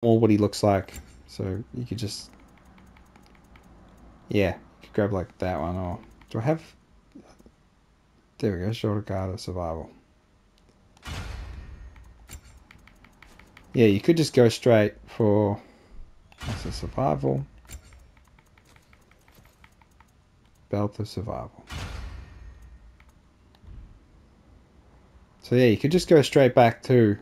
what he looks like. So you could just, yeah, you could grab like that one. Or do I have? There we go. Shorter guard of survival. Yeah, you could just go straight for that's a survival. Belt of survival. So yeah, you could just go straight back to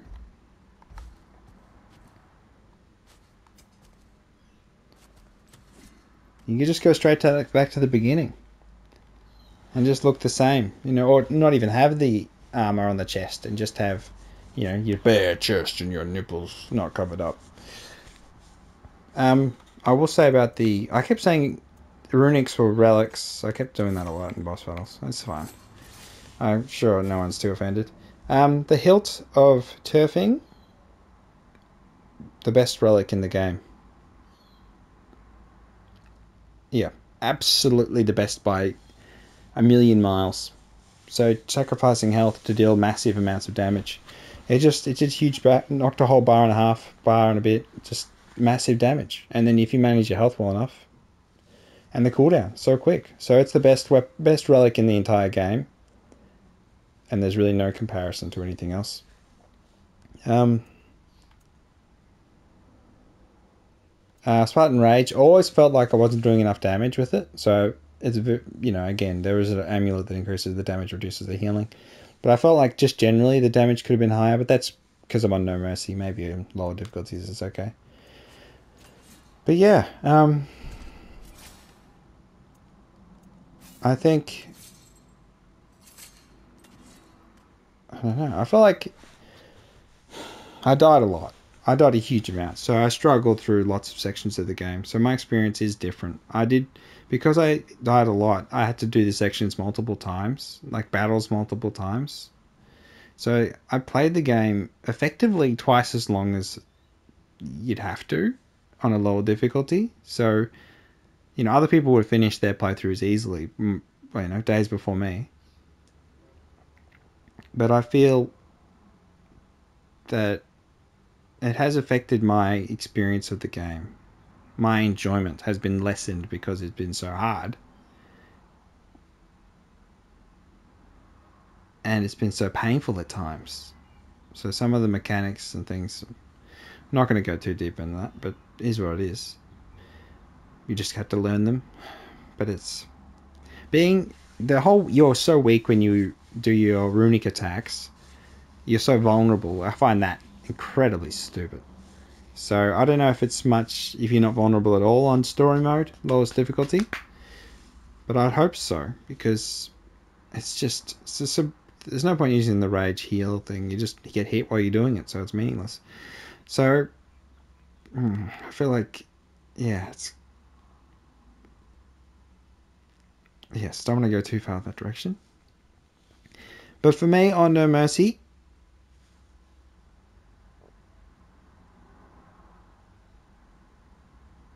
you could just go straight to back to the beginning. And just look the same, you know, or not even have the armor on the chest and just have, you know, your bare chest and your nipples not covered up. I will say about I kept saying runics were relics. I kept doing that a lot in boss battles. That's fine. I'm sure no one's too offended. The hilt of turfing, the best relic in the game. Yeah, absolutely the best by a million miles. So sacrificing health to deal massive amounts of damage. It did huge, knocked a whole bar and a half, bar and a bit, just massive damage. And then if you manage your health well enough, and the cooldown so quick, so it's the best relic in the entire game, and there's really no comparison to anything else. Spartan Rage always felt like I wasn't doing enough damage with it, so it's again there is an amulet that increases the damage, reduces the healing, but I felt like just generally the damage could have been higher, but that's because I'm on No Mercy. Maybe in lower difficulties it's okay. But yeah, I think I don't know. I feel like I died a lot. I died a huge amount, so I struggled through lots of sections of the game. So my experience is different. Because I died a lot, I had to do the sections multiple times, like battles multiple times. So I played the game effectively twice as long as you'd have to on a lower difficulty. So, other people would finish their playthroughs easily, days before me. But I feel that it has affected my experience of the game. My enjoyment has been lessened because it's been so hard. And it's been so painful at times. So some of the mechanics and things, I'm not going to go too deep in that, but it is what it is. You just have to learn them. But it's you're so weak when you do your runic attacks. You're so vulnerable. I find that incredibly stupid. So I don't know if you're not vulnerable at all on story mode, lowest difficulty. But I'd hope so, because there's no point using the rage heal thing. You get hit while you're doing it, so it's meaningless. So I feel like, yeah, yes, don't want to go too far that direction. But for me, on No Mercy,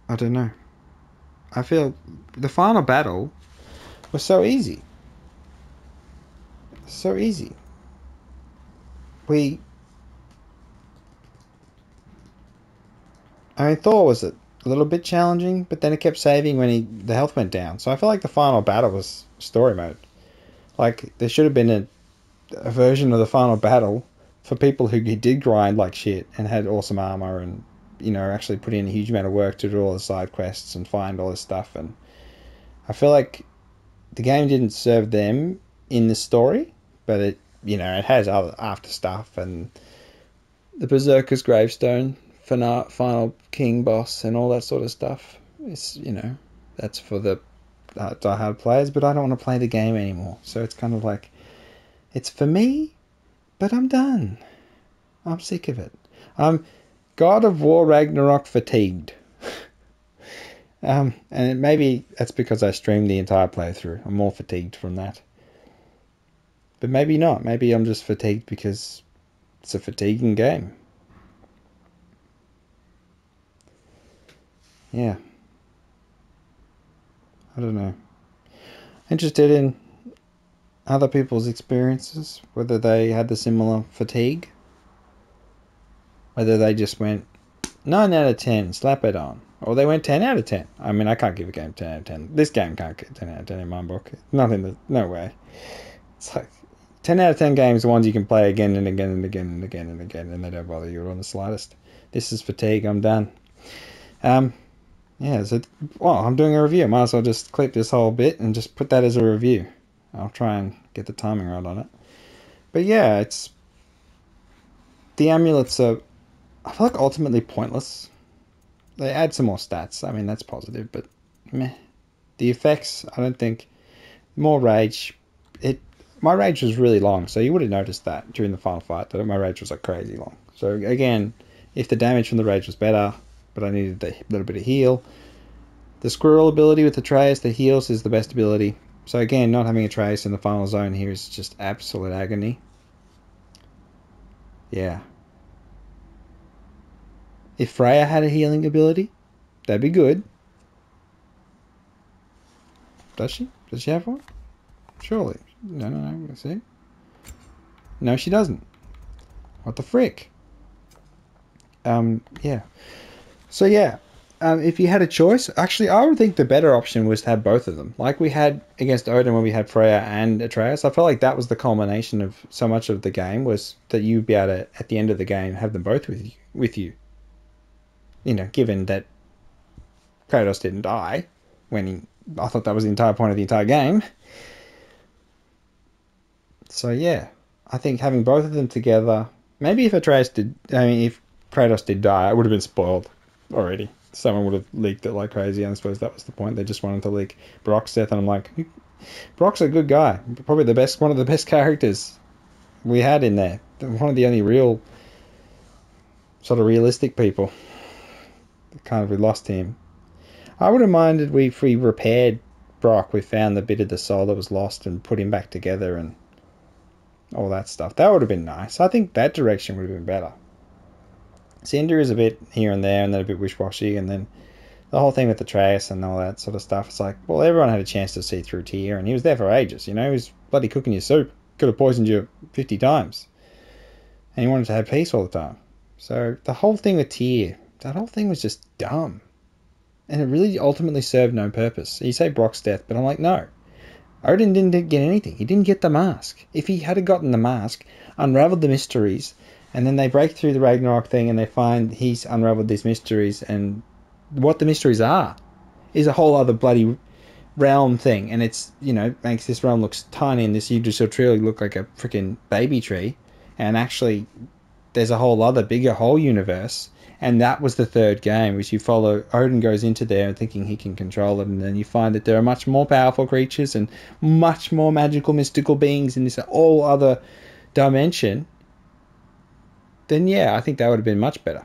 I don't know. I feel the final battle was so easy. So easy. We I mean, Thor was a little bit challenging, but then it kept saving when the health went down. So I feel like the final battle was story mode. Like there should have been a version of the final battle for people who did grind like shit and had awesome armor and actually put in a huge amount of work to do all the side quests and find all this stuff. And I feel like the game didn't serve them in the story, but it has other after stuff and the Berserker's gravestone, final king boss, and all that sort of stuff. It's that's for the diehard players, but I don't want to play the game anymore. So it's kind of like it's for me, but I'm done. I'm sick of it. I'm God of War Ragnarok fatigued. And maybe that's because I streamed the entire playthrough. I'm more fatigued from that. But maybe not. Maybe I'm just fatigued because it's a fatiguing game. Yeah. I don't know. Interested in other people's experiences, whether they had the similar fatigue, whether they just went, 9 out of 10, slap it on. Or they went 10 out of 10. I mean, I can't give a game 10 out of 10. This game can't get 10 out of 10 in my book. No way. It's like 10 out of 10 games are ones you can play again and again and again and again and again, and they don't bother you on the slightest. This is fatigue. I'm done. Yeah, so, well, I'm doing a review. Might as well just clip this whole bit and just put that as a review. I'll try and get the timing right on it. But yeah, it's... The amulets are, I feel like, ultimately pointless. They add some more stats. I mean, that's positive, but meh. The effects, I don't think... More rage. My rage was really long, so you would have noticed that during the final fight, that my rage was like crazy long. So again, if the damage from the rage was better, but I needed a little bit of heal. The squirrel ability with the Atreus, the heals, is the best ability. So again, not having Atreus in the final zone here is just absolute agony. Yeah. If Freya had a healing ability, that'd be good. Does she? Does she have one? Surely. No. Let's see. No, she doesn't. What the frick? Yeah. So yeah, if you had a choice, actually, I would think the better option was to have both of them. Like we had against Odin when we had Freya and Atreus. I felt like that was the culmination of so much of the game, was that you'd be able to, at the end of the game, have them both with you. You know, given that Kratos didn't die when he... I thought that was the entire point of the entire game. So yeah, I think having both of them together... Maybe if Atreus did... I mean, if Kratos did die, it would have been spoiled already. Someone would have leaked it like crazy, and I suppose that was the point. They just wanted to leak Brock's death, and I'm like, Brock's a good guy. Probably one of the best characters we had in there. One of the only real, sort of realistic people. Kind of, we lost him. I would have minded if we repaired Brock, we found the bit of the soul that was lost and put him back together and all that stuff. That would have been nice. I think that direction would have been better. Cinder is a bit here and there, and then a bit wish-washy, and then the whole thing with the Atreus and all that sort of stuff. It's like, well, everyone had a chance to see through Tyr, and he was there for ages. You know, he was bloody cooking your soup. Could have poisoned you 50 times. And he wanted to have peace all the time. So the whole thing with Tyr, that whole thing was just dumb. And it really ultimately served no purpose. You say Brock's death, but I'm like, no. Odin didn't get anything. He didn't get the mask. If he had gotten the mask, unraveled the mysteries, and then they break through the Ragnarok thing and they find he's unraveled these mysteries, and what the mysteries are is a whole other bloody realm thing. And it's, you know, makes this realm look tiny, and this Yggdrasil tree look like a freaking baby tree. And actually, there's a whole other bigger whole universe. And that was the third game, which you follow. Odin goes into there and thinking he can control it, and then you find that there are much more powerful creatures and much more magical, mystical beings in this whole other dimension. Then yeah, I think that would have been much better.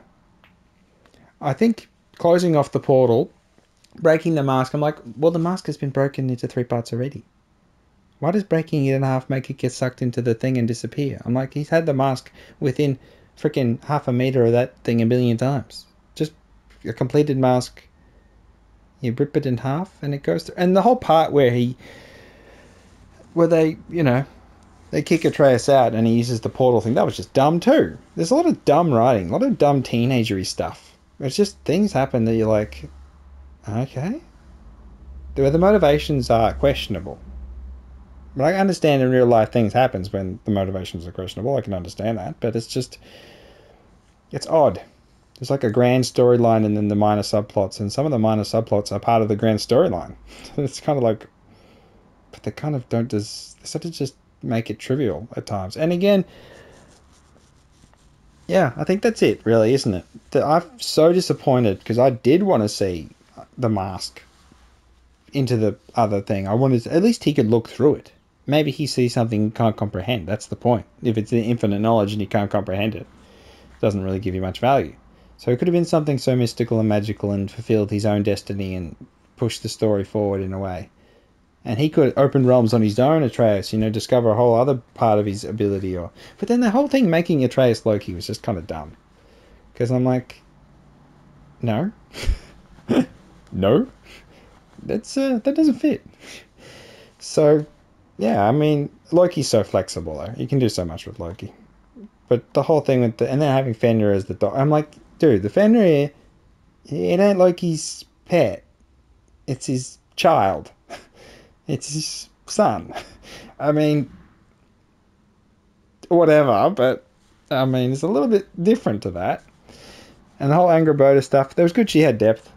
I think closing off the portal, breaking the mask, I'm like, well, the mask has been broken into 3 parts already. Why does breaking it in half make it get sucked into the thing and disappear? I'm like, he's had the mask within freaking half a meter of that thing a million times. Just a completed mask. You rip it in half and it goes through. And the whole part where they, you know, they kick Atreus out and he uses the portal thing, that was just dumb too. There's a lot of dumb writing, a lot of dumb teenagery stuff. It's just things happen that you're like, okay. The motivations are questionable. But I understand in real life things happens when the motivations are questionable. I can understand that. But it's just, it's odd. There's like a grand storyline and then the minor subplots. And some of the minor subplots are part of the grand storyline. It's kind of like, but they kind of don't, they sort of just make it trivial at times. And again, yeah, I think that's it really, isn't it? I'm so disappointed because I did want to see the mask into the other thing. I wanted to, at least he could look through it. Maybe he sees something he can't comprehend. That's the point. If it's the infinite knowledge and he can't comprehend it, it doesn't really give you much value. So it could have been something so mystical and magical and fulfilled his own destiny and pushed the story forward in a way. And he could open realms on his own, Atreus, you know, discover a whole other part of his ability. But then the whole thing making Atreus Loki was just kind of dumb. Because I'm like, no. No. That doesn't fit. So, yeah, I mean, Loki's so flexible though. You can do so much with Loki. But the whole thing with and then having Fenrir as the dog, I'm like, dude, the Fenrir, it ain't Loki's pet. It's his child. It's his son. I mean, whatever, but I mean, it's a little bit different to that. And the whole Angrboda stuff, that was good she had depth.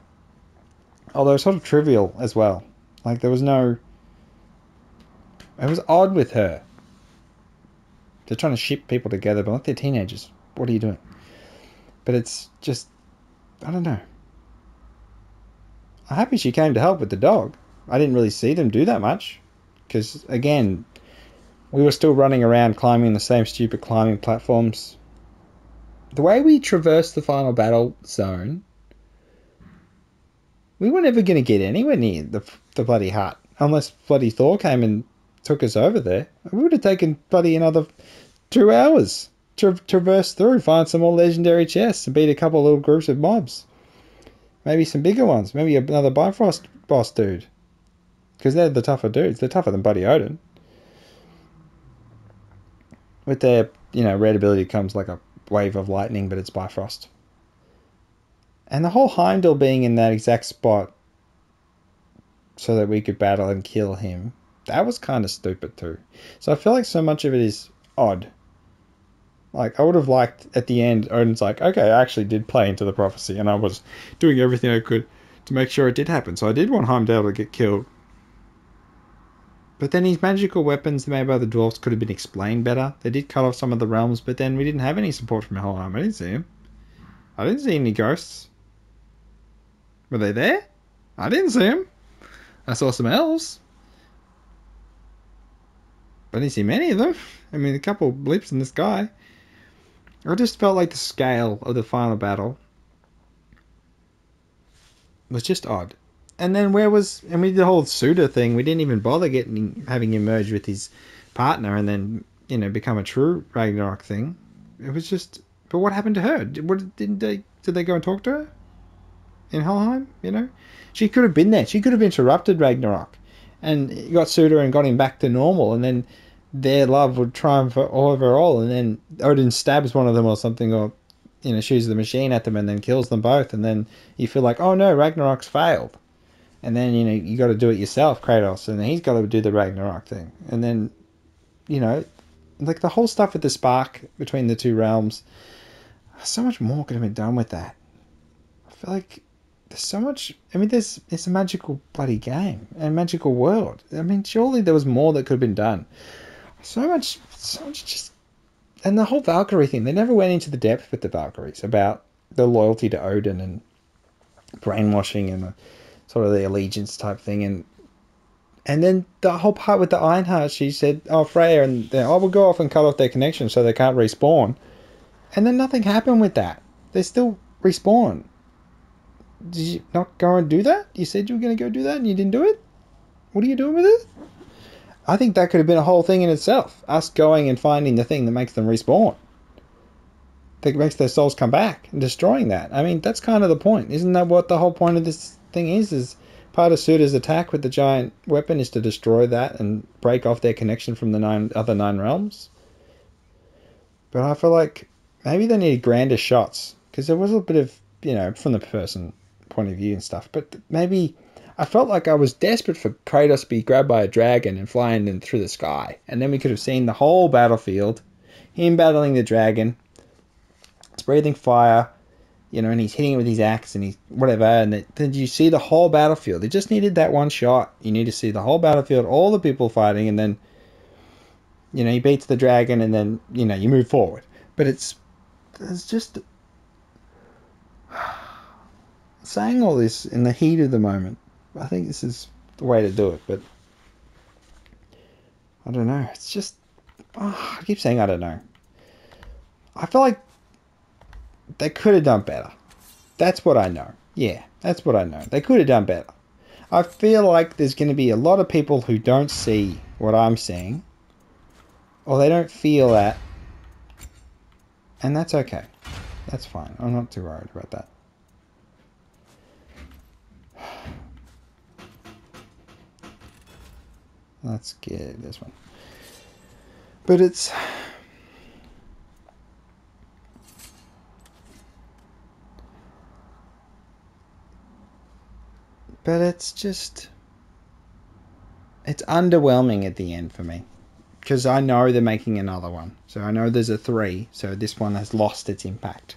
Although it's sort of trivial as well. Like, there was no... It was odd with her. They're trying to ship people together, but like they're teenagers. What are you doing? But it's just... I don't know. I'm happy she came to help with the dog. I didn't really see them do that much. Because, again, we were still running around climbing the same stupid climbing platforms. The way we traversed the final battle zone, we were never going to get anywhere near the bloody hut. Unless bloody Thor came and took us over there. We would have taken bloody another 2 hours to traverse through, find some more legendary chests and beat a couple of little groups of mobs. Maybe some bigger ones. Maybe another Bifrost boss dude. Because they're the tougher dudes. They're tougher than Buddy Odin. With their, red ability comes like a wave of lightning, but it's Bifrost. And the whole Heimdall being in that exact spot so that we could battle and kill him, that was kind of stupid too. So I feel like so much of it is odd. Like, I would have liked at the end, Odin's like, okay, I actually did play into the prophecy and I was doing everything I could to make sure it did happen. So I did want Heimdall to get killed. But then his magical weapons made by the dwarves could have been explained better. They did cut off some of the realms, but then we didn't have any support from Helheim. I didn't see him. I didn't see any ghosts. Were they there? I didn't see them. I saw some elves. But I didn't see many of them. I mean, a couple of blips in the sky. I just felt like the scale of the final battle was just odd. And then we did the whole Suda thing. We didn't even bother having him merge with his partner and then, become a true Ragnarok thing. It was just, but what happened to her? Did they go and talk to her in Helheim? She could have been there. She could have interrupted Ragnarok and got Suda and got him back to normal. And then their love would triumph overall. And then Odin stabs one of them or something, or shoots the machine at them and then kills them both. And then you feel like, oh no, Ragnarok's failed. And then, you got to do it yourself, Kratos, and he's got to do the Ragnarok thing. And then, like the whole stuff with the spark between the two realms, so much more could have been done with that. I feel like there's so much, it's a magical bloody game, and a magical world. Surely there was more that could have been done. So much just, and the whole Valkyrie thing, they never went into the depth with the Valkyries about the loyalty to Odin and brainwashing and sort of the allegiance type thing, and then the whole part with the Ironheart, she said, oh, Freya, and we'll go off and cut off their connection so they can't respawn, and then nothing happened with that. They still respawn. Did you not go and do that? You said you were going to go do that and you didn't do it? What are you doing with it? I think that could have been a whole thing in itself, us going and finding the thing that makes them respawn, that makes their souls come back, and destroying that. That's kind of the point. Isn't that what the whole point of this thing is part of Suda's attack with the giant weapon is to destroy that and break off their connection from the other nine realms? But I feel like maybe they needed grander shots, because there was a bit of, from the person point of view and stuff, but maybe I felt like I was desperate for Kratos to be grabbed by a dragon and flying in through the sky, and then we could have seen the whole battlefield, him battling the dragon, it's breathing fire, and he's hitting it with his axe and he's whatever, and then you see the whole battlefield. They just needed that one shot. You need to see the whole battlefield, all the people fighting, and then, he beats the dragon, and then, you move forward. But it's just saying all this in the heat of the moment. I think this is the way to do it, but I don't know. It's just, I keep saying I don't know. I feel like they could have done better. That's what I know. Yeah, that's what I know. They could have done better. I feel like there's going to be a lot of people who don't see what I'm seeing, or they don't feel that, and that's okay. That's fine. I'm not too worried about that. Let's get this one. But it's... But it's just... It's underwhelming at the end for me. Because I know they're making another one. So I know there's a 3. So this one has lost its impact.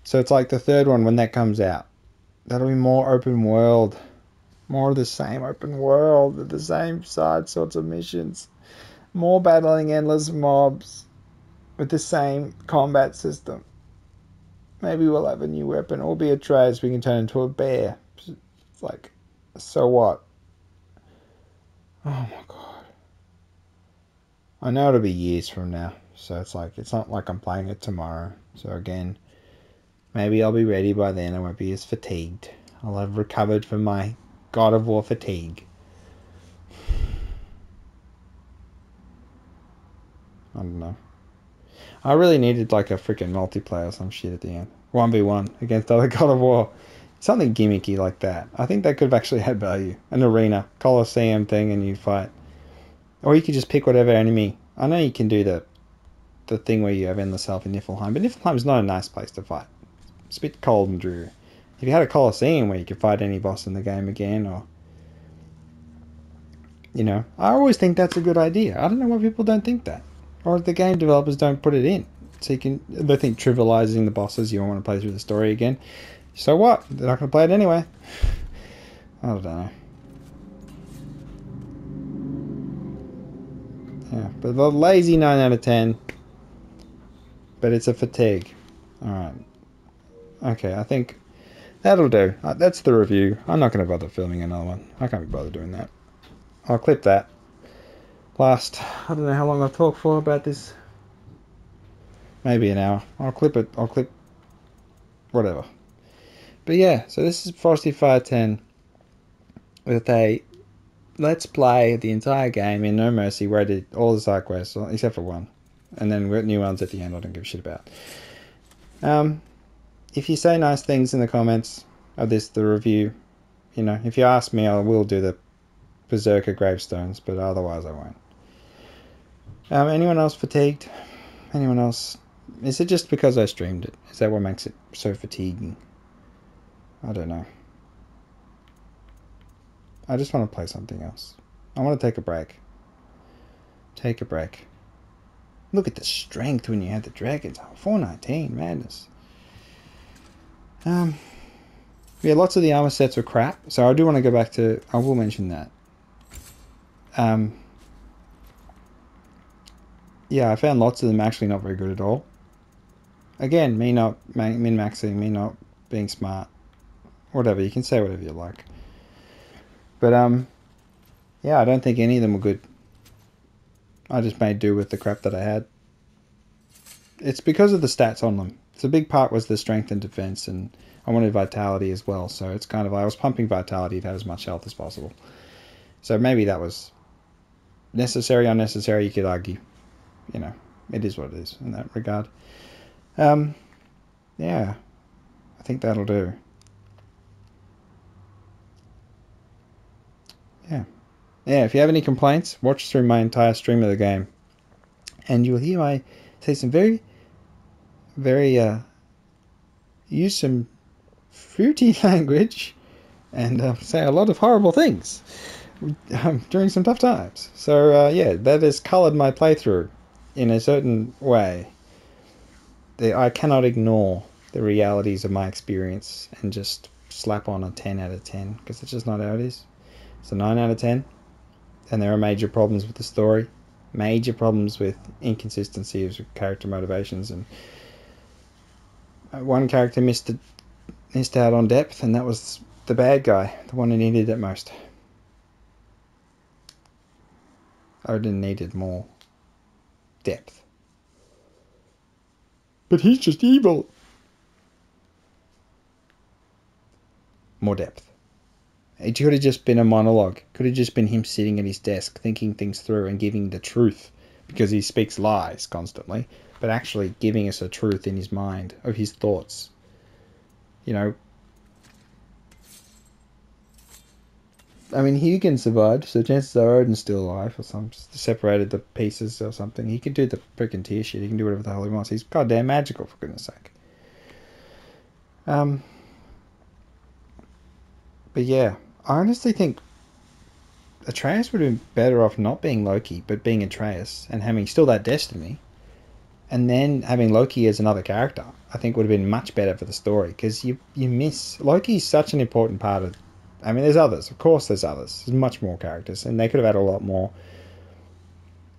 So it's like the third one, when that comes out, that'll be more open world. More of the same open world with the same side sorts of missions. More battling endless mobs with the same combat system. Maybe we'll have a new weapon, or be a Trace we can turn into a bear. It's like, so what? Oh my god. I know it'll be years from now, so it's like, it's not like I'm playing it tomorrow. So again, maybe I'll be ready by then. I won't be as fatigued. I'll have recovered from my God of War fatigue. I don't know. I really needed like a freaking multiplayer or some shit at the end. 1v1 against other God of War. Something gimmicky like that. I think that could have actually had value. An arena, Coliseum thing, and you fight. Or you could just pick whatever enemy. I know you can do the thing where you have endless health in Niflheim, but Niflheim's not a nice place to fight. It's a bit cold and dreary. If you had a Coliseum where you could fight any boss in the game again, or... You know, I always think that's a good idea. I don't know why people don't think that. Or the game developers don't put it in. So you can... They think trivializing the bosses, you don't want to play through the story again. So what? They're not going to play it anyway. I don't know. Yeah, but the lazy 9 out of 10. But it's a fatigue. Alright. Okay, I think that'll do. That's the review. I'm not going to bother filming another one. I can't be bothered doing that. I'll clip that. I don't know how long I'll talk for about this. Maybe an hour. I'll clip it. I'll clip whatever. But yeah, so this is Frosty Fire 10 with a let's play the entire game in No Mercy, where I did all the side quests except for one, and then we got new ones at the end I don't give a shit about. If you say nice things in the comments of the review, you know, if you ask me, I will do the Berserker gravestones, but otherwise I won't. Anyone else fatigued? Anyone else? Is it just because I streamed it? Is that what makes it so fatiguing? I don't know. I just want to play something else. I want to take a break. Take a break. Look at the strength when you have the dragons. 419, madness. Yeah, lots of the armor sets were crap, so I do want to go back to... I will mention that. Yeah, I found lots of them actually not very good at all. Again, me not min-maxing, me not being smart. Whatever, you can say whatever you like. But, yeah, I don't think any of them were good. I just made do with the crap that I had. It's because of the stats on them. So a big part was the strength and defense, and I wanted vitality as well. So it's kind of, I was pumping vitality to have as much health as possible. So maybe that was necessary, unnecessary, you could argue. You know, it is what it is in that regard. Yeah, I think that'll do. Yeah. Yeah, if you have any complaints, watch through my entire stream of the game. And you'll hear I say some very, use some fruity language and say a lot of horrible things during some tough times. So, yeah, that has coloured my playthrough in a certain way. I cannot ignore the realities of my experience and just slap on a 10 out of 10, because it's just not how it is. It's a 9 out of 10. And there are major problems with the story, major problems with inconsistencies with character motivations, and one character missed out on depth, and that was the bad guy, the one who needed it most. Odin needed more depth. But he's just evil. More depth. It could have just been a monologue. Could have just been him sitting at his desk thinking things through and giving the truth, because he speaks lies constantly, but actually giving us a truth in his mind of his thoughts. You know, I mean, Hugin survived, so chances are Odin's still alive, or some separated the pieces or something. He can do the freaking tear shit. He can do whatever the hell he wants. He's goddamn magical, for goodness sake. Um, but yeah, I honestly think Atreus would have been better off not being Loki, but being Atreus and having still that destiny, and then having Loki as another character. I think would have been much better for the story because you miss Loki's such an important part of. I mean, there's others, of course. There's others. There's much more characters, and they could have had a lot more.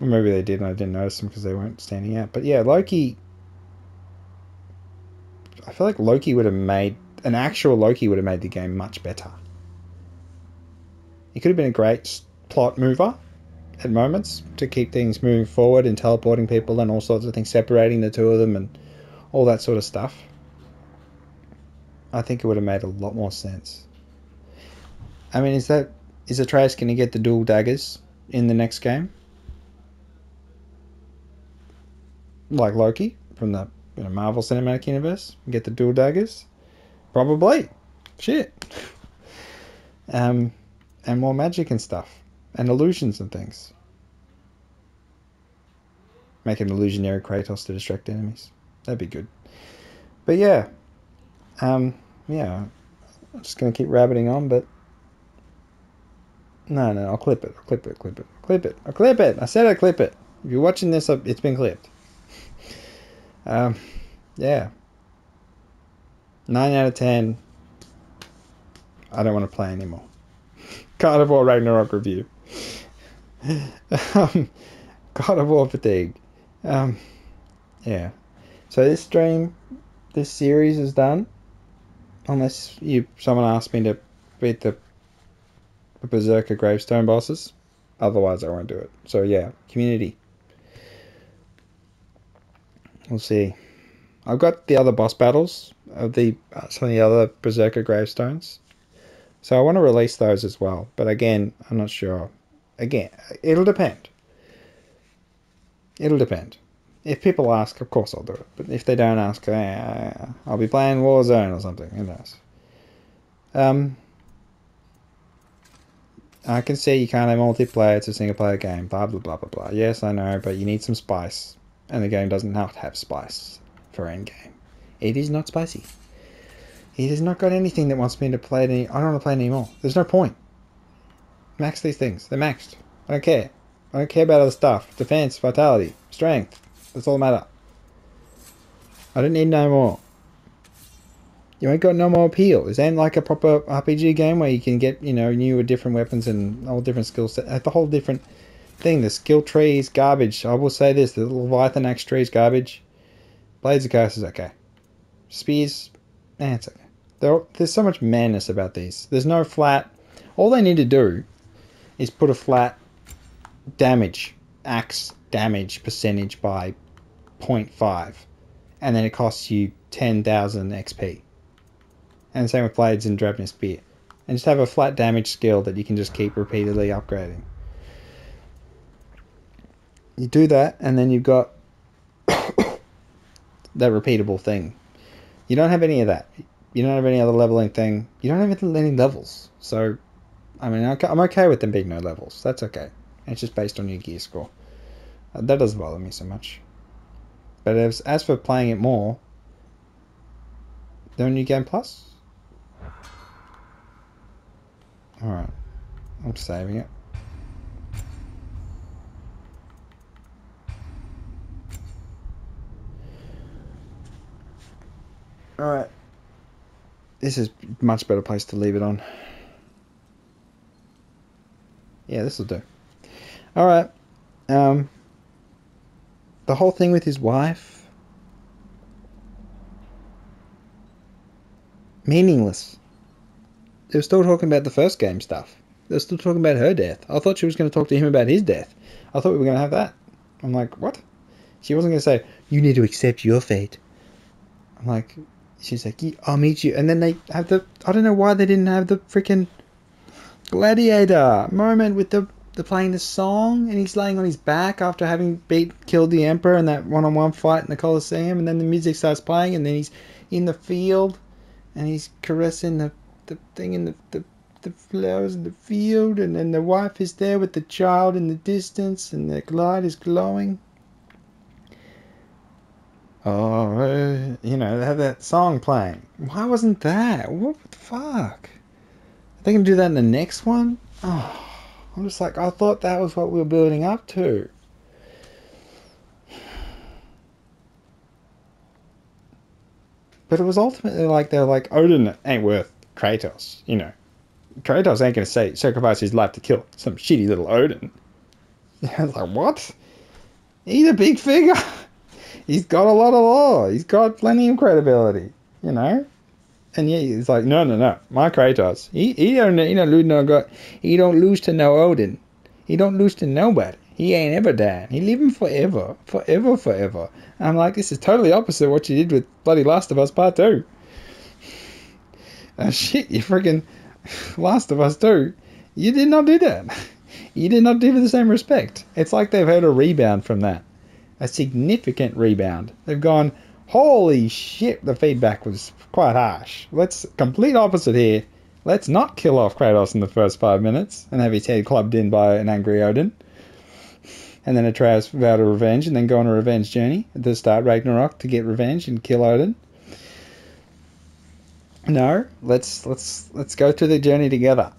Or maybe they did, and I didn't notice them because they weren't standing out. But yeah, Loki. I feel like Loki would have made an actual Loki would have made the game much better. He could have been a great plot mover at moments to keep things moving forward and teleporting people and all sorts of things, separating the two of them and all that sort of stuff. I think it would have made a lot more sense. I mean, is Atreus going to get the dual daggers in the next game, like Loki from the Marvel Cinematic Universe? Get the dual daggers, probably. Shit. And more magic and stuff, and illusions and things. Make an illusionary Kratos to distract enemies. That'd be good. But yeah, yeah. I'm just gonna keep rabbiting on, but no, I'll clip it. I'll clip it. Clip it. Clip it. I'll clip it. I said I'd clip it. If you're watching this, it's been clipped. Yeah. 9 out of 10. I don't want to play anymore. God of War Ragnarok review. God of War fatigue. Yeah. So this series is done. Unless someone asks me to beat the Berserker Gravestone bosses. Otherwise, I won't do it. So yeah, community. We'll see. I've got the other boss battles of some of the other Berserker Gravestones. So I want to release those as well. But again, I'm not sure. Again, it'll depend. It'll depend. If people ask, of course I'll do it. But if they don't ask, I'll be playing Warzone or something. Who knows? I can see you can't have multiplayer. It's a single player game. Blah, blah, blah, blah, blah. Yes, I know, but you need some spice. And the game does not have spice for endgame. It is not spicy. It has not got anything that wants me to play it. I don't want to play it anymore. There's no point. Max these things. They're maxed. I don't care. I don't care about other stuff. Defense, vitality, strength. That's all that matter. I don't need no more. You ain't got no more appeal. This ain't like a proper RPG game where you can get, new or different weapons and all different skill sets. The whole different thing. The skill tree is garbage. I will say this. The Leviathan Axe tree is garbage. Blades of Curse is okay. Spears, it's okay. There's so much madness about these. There's no flat. All they need to do is put a flat axe damage percentage by 0.5. And then it costs you 10,000 XP. And same with Blades and Dravenir Spear. And just have a flat damage skill that you can just keep repeatedly upgrading. You do that, and then you've got that repeatable thing. You don't have any of that. You don't have any other leveling thing. You don't have any levels. So, I mean, I'm okay with them being no levels. That's okay. It's just based on your gear score. That doesn't bother me so much. But as for playing it more, there a New Game Plus? Alright. I'm saving it. Alright. This is a much better place to leave it on. Yeah, this will do. Alright. The whole thing with his wife. Meaningless. They were still talking about the first game stuff. They were still talking about her death. I thought she was going to talk to him about his death. I thought we were going to have that. I'm like, what? She wasn't going to say, you need to accept your fate. I'm like, she's like, yeah, I'll meet you. And then they have I don't know why they didn't have the freaking gladiator moment with the playing the song, and he's laying on his back after having killed the emperor in that one-on-one fight in the Colosseum, and then the music starts playing, and then he's in the field, and he's caressing the thing in the flowers in the field, and then the wife is there with the child in the distance, and the light is glowing. Oh, know, they have that song playing. Why wasn't that? What the fuck? Are they gonna do that in the next one? Oh, I'm just like, I thought that was what we were building up to. But it was ultimately like, they're like, Odin ain't worth Kratos, you know. Kratos ain't gonna say sacrifice his life to kill some shitty little Odin. I was like, what? He's a big figure. He's got a lot of lore. He's got plenty of credibility, you know. And yeah, he's like, no. My Kratos, he don't lose to no Odin. He don't lose to nobody. He ain't ever dying. He living forever. And I'm like, this is totally opposite of what you did with bloody Last of Us Part 2. Shit, you freaking Last of Us 2. You did not do that. You did not give it the same respect. It's like they've had a rebound from that. A significant rebound. They've gone, holy shit, the feedback was quite harsh. Let's complete opposite here. Let's not kill off Kratos in the first 5 minutes and have his head clubbed in by an angry Odin. And then Atreus vowed a revenge and then go on a revenge journey at the start Ragnarok to get revenge and kill Odin. No, let's go through the journey together.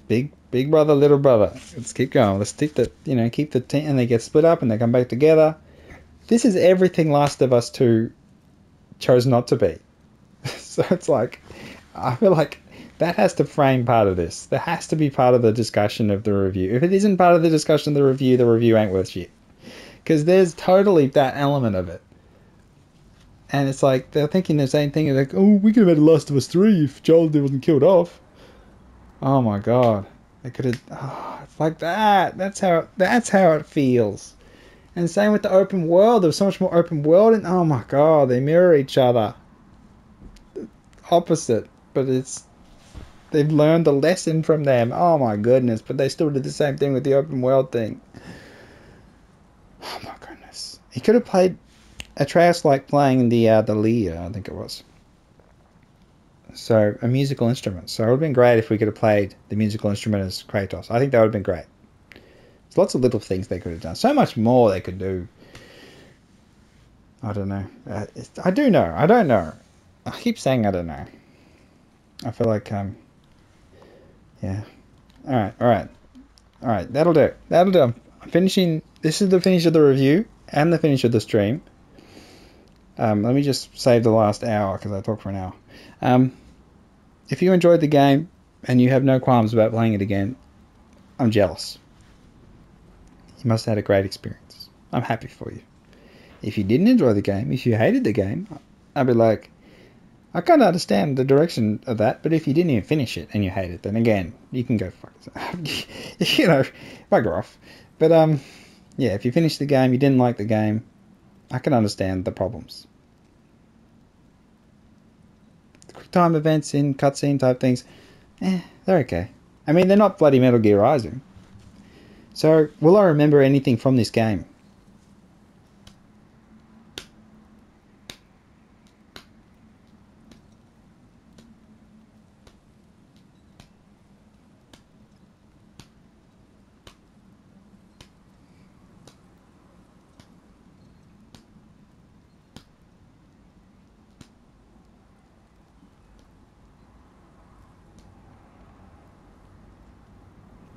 Big brother, little brother. Let's keep going. Let's keep the team, and they get split up and they come back together. This is everything Last of Us 2 chose not to be. So it's like, I feel like that has to frame part of this. That has to be part of the discussion of the review. If it isn't part of the discussion of the review ain't worth shit. Because there's totally that element of it. And it's like, they're thinking the same thing. Like, oh, we could have had Last of Us 3 if Joel wasn't killed off. Oh my god. They could have... Oh, it's like that. That's how it feels. And same with the open world. There was so much more open world. And oh my god, they mirror each other. Opposite. But they've learned the lesson from them. Oh my goodness. But they still did the same thing with the open world thing. Oh my goodness. He could have played Atreus like playing the lyre, I think it was. So, a musical instrument. So it would have been great if we could have played the musical instrument as Kratos. I think that would have been great. There's lots of little things they could have done. So much more they could do. I don't know. I do know. I don't know. I keep saying I don't know. I feel like, yeah. Alright. That'll do. I'm finishing. This is the finish of the review and the finish of the stream. Let me just save the last hour because I talked for an hour. If you enjoyed the game and you have no qualms about playing it again, I'm jealous. You must have had a great experience. I'm happy for you. If you didn't enjoy the game, if you hated the game, I'd be like, I can't understand the direction of that, but if you didn't even finish it and you hate it, then again, you can go fuck yourself. You know, bugger off. But, yeah, if you finished the game, you didn't like the game, I can understand the problems. Quick time events in cutscene type things, they're okay. I mean, they're not bloody Metal Gear Rising. So, will I remember anything from this game?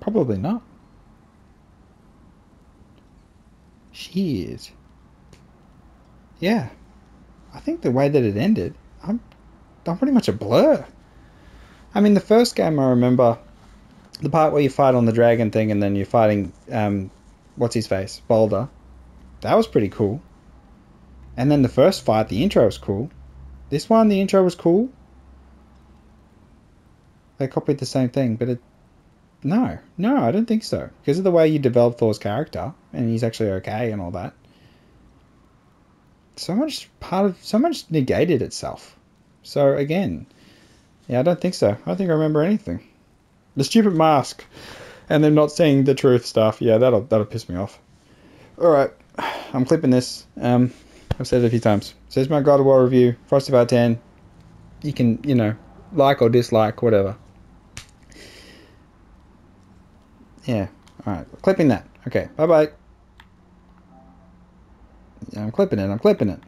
Probably not. Shit. Yeah. I think the way that it ended, I'm pretty much a blur. I mean, the first game I remember, the part where you fight on the dragon thing and then you're fighting, what's his face? Boulder. That was pretty cool. And then the first fight, the intro was cool. This one, the intro was cool. They copied the same thing, but No, I don't think so. Because of the way you develop Thor's character, and he's actually okay and all that. So much negated itself. So again, yeah, I don't think so. I don't think I remember anything. The stupid mask, and them not saying the truth stuff. Yeah, that'll piss me off. All right, I'm clipping this. I've said it a few times. So it's my God of War review. Frosty out 10. You can, like or dislike, whatever. Yeah, alright, clipping that. Okay, bye-bye. Yeah, I'm clipping it.